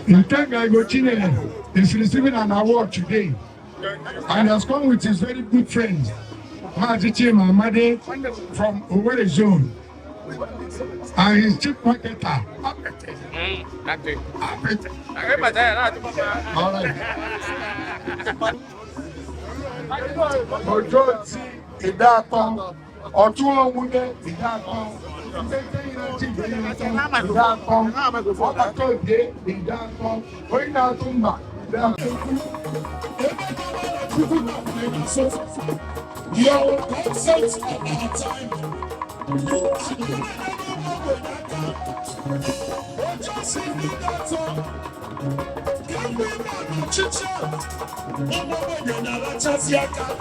Ikenga Ugochinyere is receiving an award today and has come with his very good friend, Made from Owerri Zone, and his chief marketer. All right. Ideato, Ideato.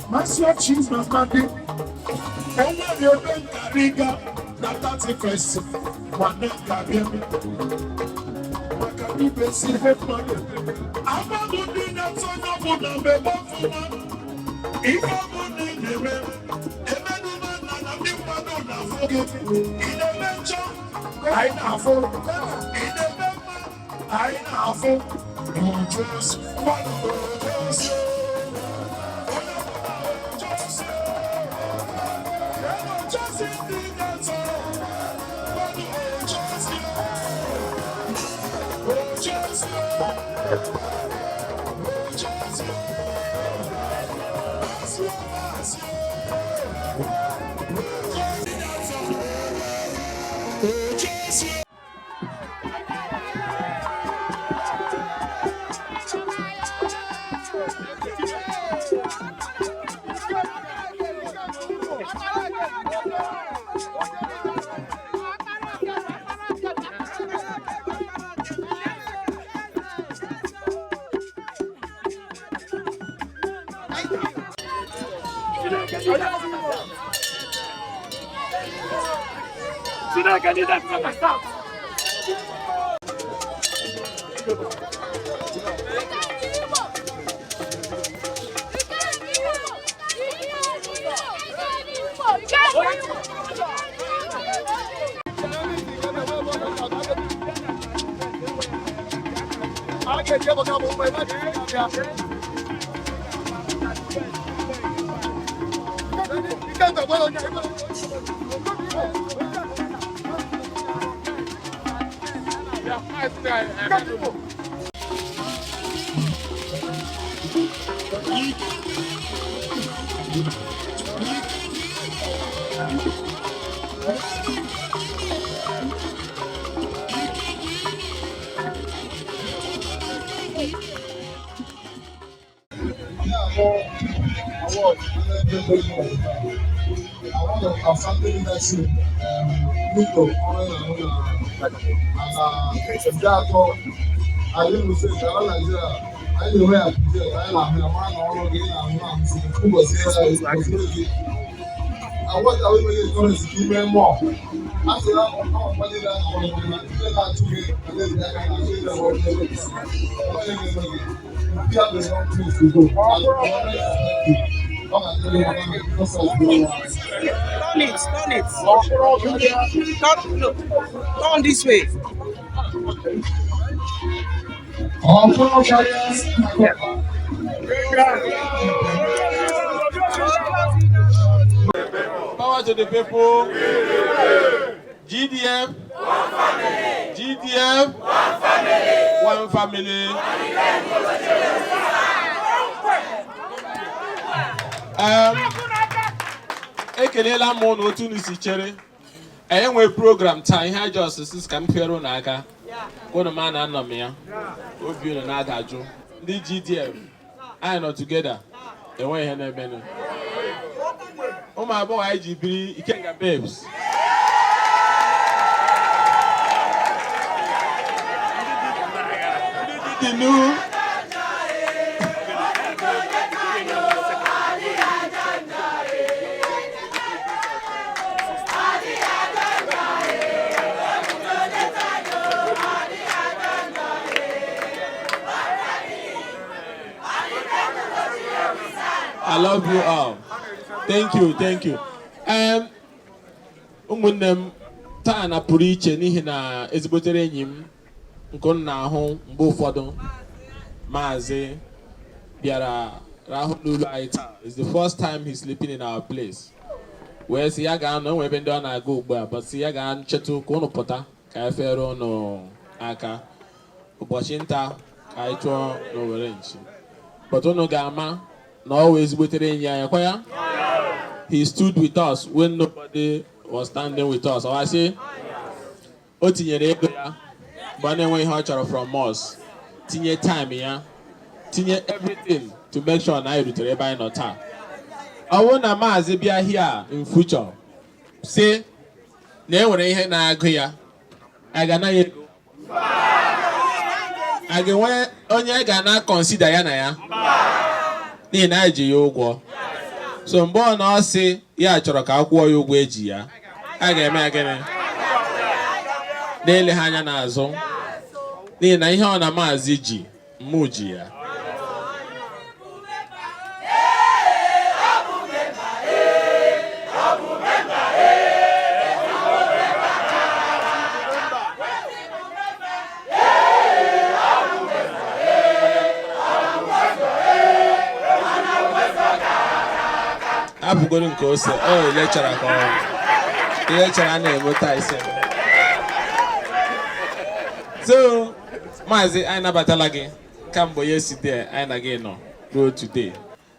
Masua cheese must not be. And when you're done, Kariga, that's the first one that can be. What can you be seen? I'm not doing that so no good number one. If I'm doing the way, every man and a big one don't forget. In a mention, I now for. In a member, I now for. Just one just. Outstanding leadership, Nico, Ideato, I live with Nigeria. I know where I want to currency even more. After that, Turn this way. Power to the people. GDF. One family. GDF. One family. One family. Ekelela m unu otu unu si chere. Enwe program taa ihe ajọ ọsịsị ka m fere unu aka. Unu ma na anọ m ya. Obi unu na-adajụ. Ndị GDF anyị nọ together. Enwe ihe na-emenụ. Ụmụ agbọghọ anyị ji biri Ikenga babes. Ndị new I love you all. Thank you, thank you. Ụmụnne m taa na pụrụ iche n'ihi na ezigbotere enyi m nke m na-ahụ mgbe ụfọdụ Maazị bịara rahụ n'ụlọ anyị taa. It's the first time he's sleeping in our place. Wee sị ya ga-anọ enwe ebe ndị ọ na-aga ugbu a, but sị ya ga-nchetụ ka ụnụ pụta ka anyị fere ụnụ aka. Ụbọchị nta ka anyị chụọ n'Owere nchi. But ụnụ ga-ama na ọ ezigbotere enyi anyị kwa ya. He stood with us when nobody was standing with us. I say, o tinyere ego ya, mgbe ọ na-enwe ihe ọ chọrọ from us. Tinye time ya, tinye everything to make sure na anyị rutere ebe anyị nọ taa. Ọ bụrụ na Maazị bịa here in future, say na enwere ihe na-agụ ya, a ga na ya ego. A ga-enwe onye ga na consider ya na ya. N'ihi na anyị ji ya ụgwọ. So mgbe ọ na ọ sị ya chọrọ ka akwụọ ya ụgwọ eji ya, a ga-eme ya gịnị? Na-ele ha anya n'azụ. N'ihi na ihe ọ na Maazị ji, mụ ji ya. Abụgoro nke ose, lechara ka ọ lechara na-emeta ise. So, Maazị, anyị nabatala gị kamgbe yesterday anyị na gị nọ ruo today.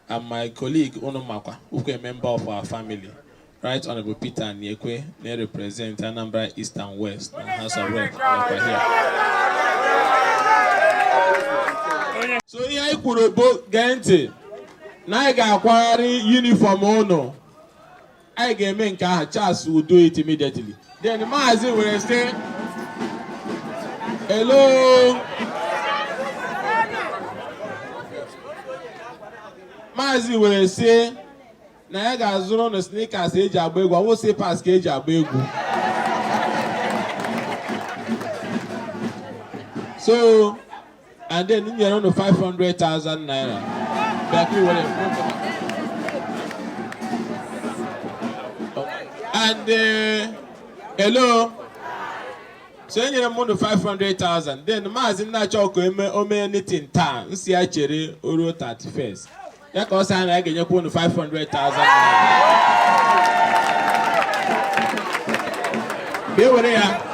And my colleague Unumakwa, who is a member of our family, Right Honorable Peter Nyekwe, they represent Anambra East and West, and House of Rep, here. So here I could both get na I ga-akwagharị uniform unu. I ga-eme nke ahụ, Charles will do it immediately. Then Maazị will say, hello. Maazị will say, na ya ga-azụrụ ụnụ sneakers eji agba egwu, ọwụ slippers ka eji agba egwu. So, and then you know 500,000 naira. And hello. So you know 500,000. Then the man is not choking ome anything time. See I cherry or 31st. That cost I get you 500,000 naira. Here we are.